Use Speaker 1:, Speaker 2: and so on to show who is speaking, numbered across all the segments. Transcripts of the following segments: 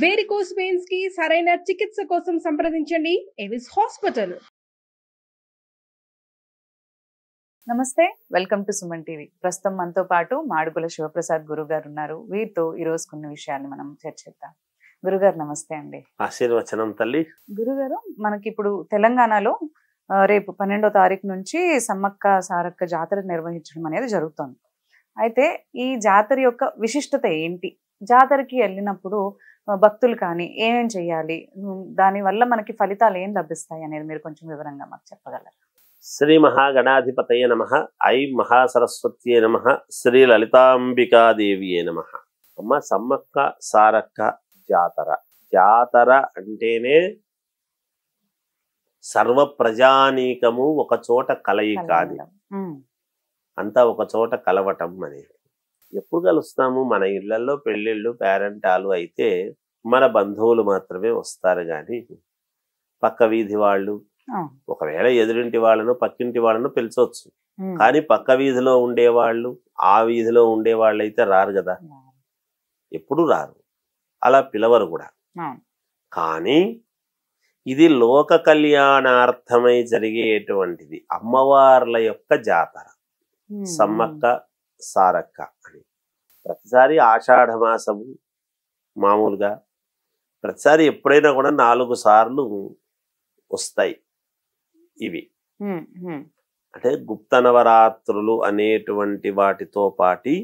Speaker 1: Varicose veins కి సరైన చికిత్స కోసం సంప్రదించండి ఎవిస్ హాస్పిటల్.
Speaker 2: నమస్తే, వెల్కమ్ టు సుమన్ టీవీ. ప్రస్తుతం మనతో పాటు మాడుగుల శివప్రసాద్ గురువు గారు ఉన్నారు. వీరితో ఈరోజు కొన్ని విషయాన్ని మనం చర్చిద్దాం. గురుగారు నమస్తే అండి.
Speaker 3: ఆశీర్వచనం తల్లి.
Speaker 2: గురుగారు, మనకి ఇప్పుడు తెలంగాణలో రేపు 12వ తారీఖు నుంచి సమ్మక్క సారక్క జాతర నిర్వహించడం అనేది జరుగుతుంది. అయితే ఈ జాతర యొక్క విశిష్టత ఏంటి? జాతరకి వెళ్ళినప్పుడు భక్తులు కానీ ఏమేం చేయాలి, దానివల్ల మనకి ఫలితాలు ఏం లభిస్తాయి అనేది మీరు కొంచెం వివరంగా మాకు చెప్పగలరా?
Speaker 3: శ్రీ మహాగణాధిపతయ నమః. ఐం మహాసరస్వత్యే నమః. శ్రీ లలితాంబికాదేవియే నమః. అమ్మ, సమ్మక్క సారక్క జాతర. జాతర అంటేనే సర్వ ప్రజానీకము ఒక చోట కలయిక. అది అంతా ఒక చోట కలవటం అనేది. ఎప్పుడు కలుస్తాము? మన ఇళ్లలో పెళ్ళిళ్ళు పేరెంటాలు అయితే మన బంధువులు మాత్రమే వస్తారు, కానీ పక్క వీధి వాళ్ళు, ఒకవేళ ఎదురింటి వాళ్ళను పక్కింటి వాళ్ళను పిలిచవచ్చు, కానీ పక్క వీధిలో ఉండేవాళ్ళు ఆ వీధిలో ఉండేవాళ్ళు అయితే రారు కదా, ఎప్పుడు రారు, అలా పిలవరు కూడా. కానీ ఇది లోక కళ్యాణార్థమై జరిగేటువంటిది అమ్మవార్ల యొక్క జాతర, సమ్మక్క సారక్క అని. ప్రతిసారి ఆషాఢ మాసము మామూలుగా ప్రతిసారి ఎప్పుడైనా కూడా 4 సార్లు వస్తాయి ఇవి. అంటే గుప్త నవరాత్రులు అనేటువంటి వాటితో పాటి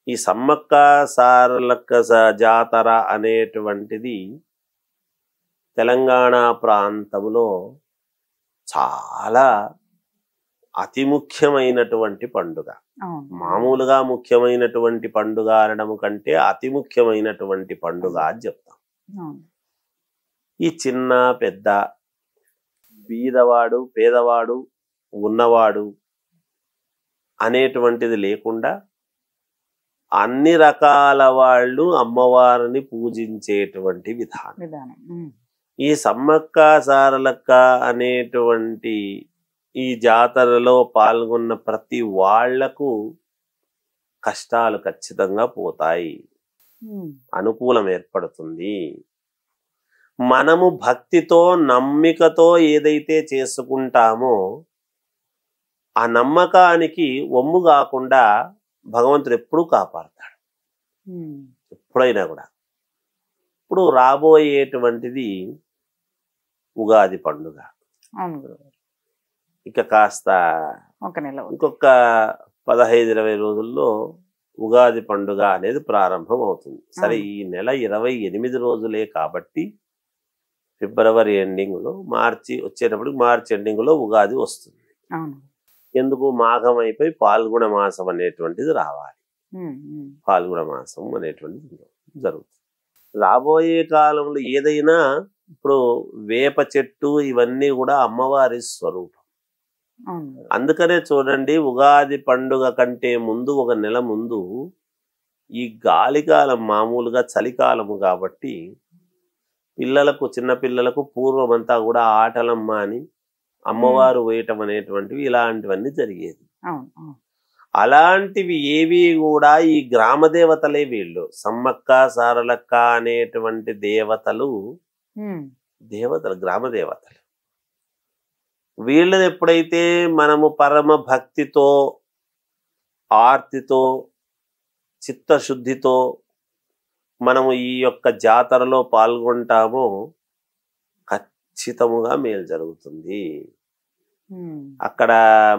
Speaker 3: ఈ సమ్మక్క సారలక్క జాతర అనేటువంటిది తెలంగాణ ప్రాంతంలో చాలా అతి ముఖ్యమైనటువంటి పండుగ. మామూలుగా ముఖ్యమైనటువంటి పండుగ అనడం కంటే అతి ముఖ్యమైనటువంటి పండుగ అని చెప్తాం. ఈ చిన్న పెద్ద, బీదవాడు పేదవాడు ఉన్నవాడు అనేటువంటిది లేకుండా అన్ని రకాల వాళ్ళు అమ్మవారిని పూజించేటువంటి విధానం. ఈ సమ్మక్క సారలక్క అనేటువంటి ఈ జాతరలో పాల్గొన్న ప్రతి వాళ్లకు కష్టాలు ఖచ్చితంగా పోతాయి, అనుకూలం ఏర్పడుతుంది. మనము భక్తితో నమ్మికతో ఏదైతే చేసుకుంటామో ఆ నమ్మకానికి ఒమ్ము కాకుండా భగవంతుడు ఎప్పుడూ కాపాడతాడు, ఎప్పుడైనా కూడా. ఇప్పుడు రాబోయేటువంటిది ఉగాది పండుగ. ఇక కాస్త ఇంకొక 15-20 రోజుల్లో ఉగాది పండుగ అనేది ప్రారంభం అవుతుంది. సరే, ఈ నెల 28 రోజులే కాబట్టి ఫిబ్రవరి ఎండింగ్లో, మార్చి వచ్చేటప్పుడు మార్చి ఎండింగ్లో ఉగాది వస్తుంది. ఎందుకు? మాఘం అయిపోయి పాల్గొన మాసం అనేటువంటిది రావాలి. పాల్గొన మాసం అనేటువంటిది జరుగుతుంది. రాబోయే కాలంలో ఏదైనా, ఇప్పుడు వేప చెట్టు ఇవన్నీ కూడా అమ్మవారి స్వరూపం. అందుకనే చూడండి, ఉగాది పండుగ కంటే ముందు 1 నెల ముందు ఈ గాలికాలం, మామూలుగా చలికాలము కాబట్టి పిల్లలకు, చిన్నపిల్లలకు పూర్వమంతా కూడా ఆటలమ్మ అని అమ్మవారు వేయటం అనేటువంటివి ఇలాంటివన్నీ జరిగేది. అలాంటివి ఏవి కూడా ఈ గ్రామ దేవతలే. వీళ్ళు సమ్మక్క సారలక్క అనేటువంటి దేవతలు గ్రామ దేవతలు. వీళ్ళని ఎప్పుడైతే మనము పరమ భక్తితో, ఆర్తితో, చిత్తశుద్ధితో మనము ఈ యొక్క జాతరలో పాల్గొంటామో ఖచ్చితముగా మేలు జరుగుతుంది. అక్కడ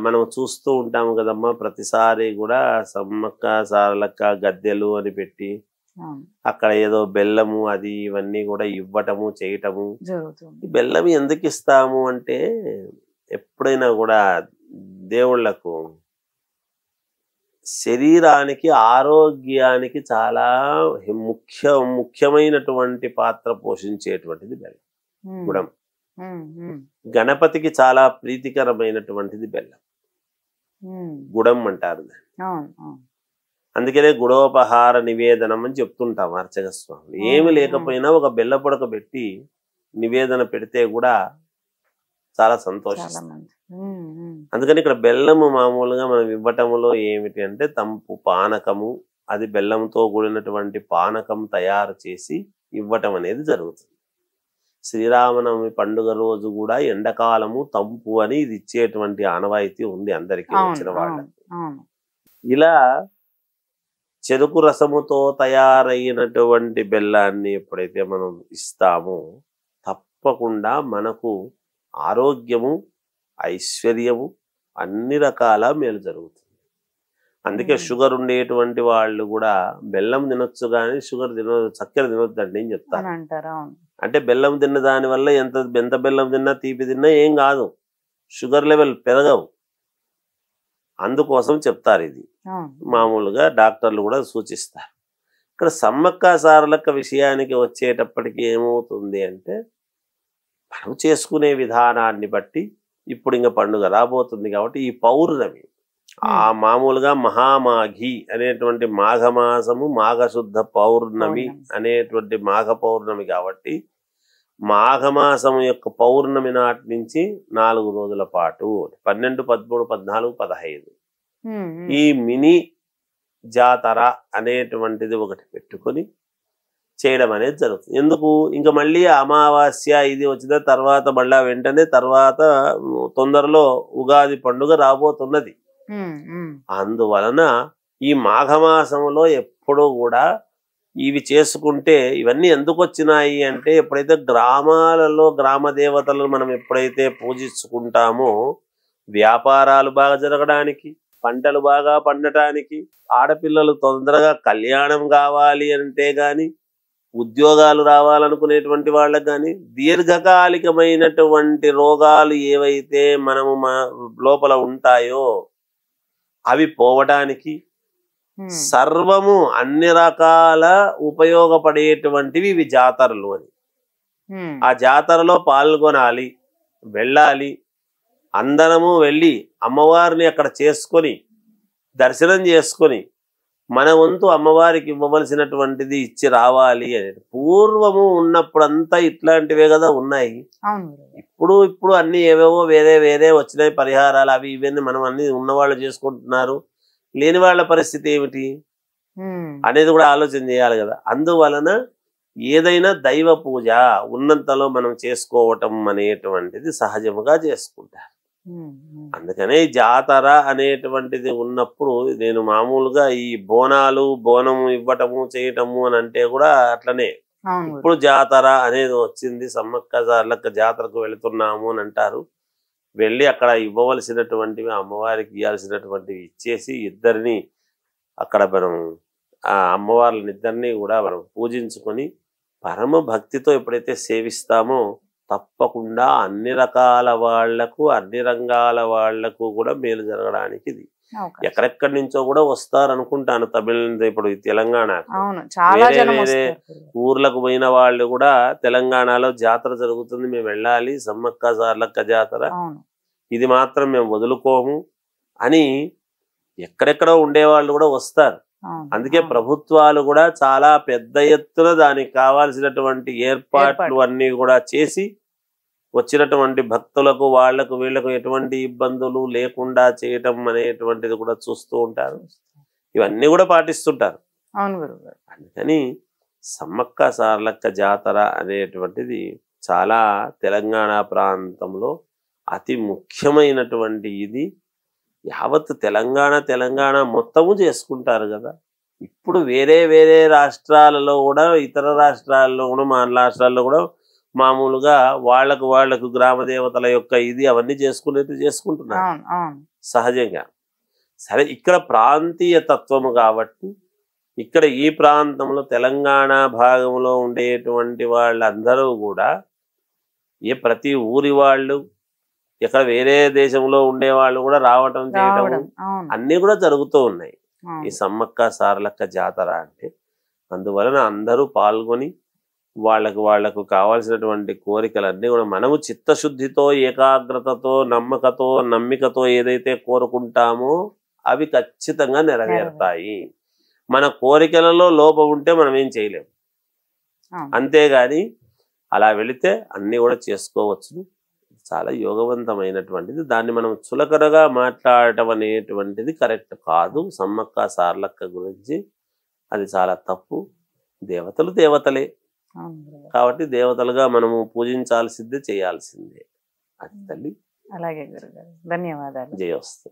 Speaker 3: మనం చూస్తూ ఉంటాము కదమ్మా, ప్రతిసారి కూడా సమ్మక్క సారలక్క గద్దెలు అని పెట్టి అక్కడ ఏదో బెల్లము అది ఇవన్నీ కూడా ఇవ్వటము చేయటము. బెల్లం ఎందుకు ఇస్తాము అంటే, ఎప్పుడైనా కూడా దేవుళ్లకు శరీరానికి, ఆరోగ్యానికి చాలా ముఖ్యమైనటువంటి పాత్ర పోషించేటువంటిది బెల్లం. గుడం గణపతికి చాలా ప్రీతికరమైనటువంటిది బెల్లం, గుడం అంటారు దాన్ని. అందుకనే గుడోపహార నివేదనం అని చెప్తుంటాం అర్చక స్వామి. ఏమి లేకపోయినా ఒక బెల్ల పొడక పెట్టి నివేదన పెడితే కూడా చాలా సంతోషిస్తాం. అందుకని ఇక్కడ బెల్లము మామూలుగా మనం ఇవ్వటంలో ఏమిటి అంటే తంపు పానకము, అది బెల్లంతో కూడినటువంటి పానకం తయారు చేసి ఇవ్వటం అనేది జరుగుతుంది. శ్రీరామనవమి పండుగ రోజు కూడా ఎండాకాలము తంపు అని ఇది ఇచ్చేటువంటి ఆనవాయితీ ఉంది అందరికీ వచ్చిన వాళ్ళకి. ఇలా చెరుకు రసముతో తయారైనటువంటి బెల్లాన్ని ఎప్పుడైతే మనం ఇస్తామో తప్పకుండా మనకు ఆరోగ్యము, ఐశ్వర్యము, అన్ని రకాల మేలు జరుగుతుంది. అందుకే షుగర్ ఉండేటువంటి వాళ్ళు కూడా బెల్లం తినొచ్చు కానీ చక్కెర తినొద్దండి అని చెప్తారు. అంటే బెల్లం తిన్న దాని వల్ల ఎంత బెల్లం తిన్నా తీపి తిన్నా ఏం కాదు, షుగర్ లెవెల్ పెరగవు. అందుకోసం చెప్తారు. ఇది మామూలుగా డాక్టర్లు కూడా సూచిస్తారు. ఇక్కడ సమ్మక్క సారలక్క విషయానికి వచ్చేటప్పటికి ఏమవుతుంది అంటే మనం చేసుకునే విధానాన్ని బట్టి ఇప్పుడు ఇంకా పండుగ రాబోతుంది కాబట్టి ఈ పౌర్ణమి మామూలుగా మహామాఘి అనేటువంటి మాఘమాసము మాఘశుద్ధ పౌర్ణమి అనేటువంటి మాఘ పౌర్ణమి కాబట్టి మాఘమాసం యొక్క పౌర్ణమి నాటి నుంచి 4 రోజుల పాటు 12, 13, 14, 15 ఈ మినీ జాతర అనేటువంటిది ఒకటి పెట్టుకొని చేయడం అనేది జరుగుతుంది. ఎందుకు ఇంకా మళ్ళీ అమావాస్య ఇది వచ్చిన తర్వాత మళ్ళా వెంటనే తర్వాత తొందరలో ఉగాది పండుగ రాబోతున్నది. అందువలన ఈ మాఘమాసంలో ఎప్పుడూ కూడా ఇవి చేసుకుంటే ఇవన్నీ ఎందుకు వచ్చినాయి అంటే ఎప్పుడైతే గ్రామాలలో గ్రామ దేవతలను మనం ఎప్పుడైతే పూజించుకుంటామో వ్యాపారాలు బాగా జరగడానికి, పంటలు బాగా పండటానికి, ఆడపిల్లలు తొందరగా కళ్యాణం కావాలి అంటే గాని, ఉద్యోగాలు రావాలనుకునేటువంటి వాళ్ళకి కానీ, దీర్ఘకాలికమైనటువంటి రోగాలు ఏవైతే మనము లోపల ఉంటాయో అవి పోవడానికి సర్వము అన్ని రకాల ఉపయోగపడేటువంటివి ఇవి జాతరలు అని. ఆ జాతరలో పాల్గొనాలి, వెళ్ళాలి, అందరము వెళ్ళి అమ్మవారిని అక్కడ చేసుకొని దర్శనం చేసుకొని మన వంతు అమ్మవారికి ఇవ్వవలసినటువంటిది ఇచ్చి రావాలి అనేది. పూర్వము ఉన్నప్పుడంతా ఇట్లాంటివే కదా ఉన్నాయి. ఇప్పుడు అన్ని ఏవేవో వేరే వచ్చినాయి పరిహారాలు, అవి ఇవన్నీ మనం అన్ని ఉన్నవాళ్ళు చేసుకుంటున్నారు. లేని వాళ్ళ పరిస్థితి ఏమిటి అనేది కూడా ఆలోచన చేయాలి కదా. అందువలన ఏదైనా దైవ పూజ ఉన్నంతలో మనం చేసుకోవటం అనేటువంటిది సహజముగా చేసుకుంటారు. అందుకనే జాతర అనేటువంటిది ఉన్నప్పుడు నేను మామూలుగా ఈ బోనము ఇవ్వటము చేయటము అని అంటే కూడా అట్లనే. ఇప్పుడు జాతర అనేది వచ్చింది, సమ్మక్క సారలక్క జాతరకు వెళుతున్నాము అని అంటారు. వెళ్ళి అక్కడ ఇవ్వవలసినటువంటివి అమ్మవారికి ఇవ్వాల్సినటువంటివి ఇచ్చేసి ఇద్దరిని అక్కడ మనం ఆ అమ్మవార్లని ఇద్దరిని కూడా మనం పూజించుకొని పరమ భక్తితో ఎప్పుడైతే సేవిస్తామో తప్పకుండా అన్ని రకాల వాళ్లకు, అన్ని రంగాల వాళ్లకు కూడా మేలు జరగడానికి ఇది. ఎక్కడెక్కడి నుంచో కూడా వస్తారు అనుకుంటాను. తమిళ ఇప్పుడు తెలంగాణ వేరే ఊర్లకు పోయిన వాళ్ళు కూడా తెలంగాణలో జాతర జరుగుతుంది, మేము వెళ్ళాలి, సమ్మక్క సారలక్క జాతర, ఇది మాత్రం మేము వదులుకోము అని ఎక్కడెక్కడో ఉండేవాళ్ళు కూడా వస్తారు. అందుకే ప్రభుత్వాలు కూడా చాలా పెద్ద ఎత్తున దానికి కావాల్సినటువంటి ఏర్పాట్లు అన్ని కూడా చేసి వచ్చినటువంటి భక్తులకు వాళ్లకు వీళ్లకు ఎటువంటి ఇబ్బందులు లేకుండా చేయటం అనేటువంటిది కూడా చూస్తూ ఉంటారు. ఇవన్నీ కూడా పాటిస్తుంటారు. అందుకని సమ్మక్క సారలక్క జాతర అనేటువంటిది చాలా తెలంగాణ ప్రాంతంలో అతి ముఖ్యమైనటువంటి ఇది. యావత్ తెలంగాణ మొత్తము చేసుకుంటారు కదా. ఇప్పుడు వేరే రాష్ట్రాలలో కూడా, ఇతర రాష్ట్రాల్లో కూడా, మన రాష్ట్రాల్లో కూడా మామూలుగా వాళ్లకు గ్రామ దేవతల యొక్క ఇది అవన్నీ చేసుకుంటున్నారు సహజంగా. సరే, ఇక్కడ ప్రాంతీయ తత్వము కాబట్టి ఇక్కడ ఈ ప్రాంతంలో తెలంగాణ భాగంలో ఉండేటువంటి వాళ్ళందరూ కూడా ప్రతి ఊరి వాళ్ళు, ఎక్కడ వేరే దేశంలో ఉండేవాళ్ళు కూడా రావటం చేయటం అన్నీ కూడా జరుగుతూ ఉన్నాయి ఈ సమ్మక్క సారలక్క జాతర అంటే. అందువలన అందరూ పాల్గొని వాళ్లకు కావాల్సినటువంటి కోరికలన్నీ కూడా మనము చిత్తశుద్ధితో, ఏకాగ్రతతో, నమ్మికతో ఏదైతే కోరుకుంటామో అవి ఖచ్చితంగా నెరవేరుతాయి. మన కోరికలలో లోపం ఉంటే మనం ఏం చేయలేము. అంతేగాని అలా వెళితే అన్నీ కూడా చేసుకోవచ్చు. చాలా యోగవంతమైనటువంటిది. దాన్ని మనం చులకనగా మాట్లాడటం అనేటువంటిది కరెక్ట్ కాదు. సమ్మక్క సారలక్క గురించి అది చాలా తప్పు. దేవతలు దేవతలే,
Speaker 2: అవును గురుగారు.
Speaker 3: కాబట్టి దేవతలుగా మనము పూజించాల్సిందే, చేయాల్సిందే. అది తల్లి.
Speaker 2: అలాగే గురుగారు, ధన్యవాదాలు.
Speaker 3: జయోస్తు.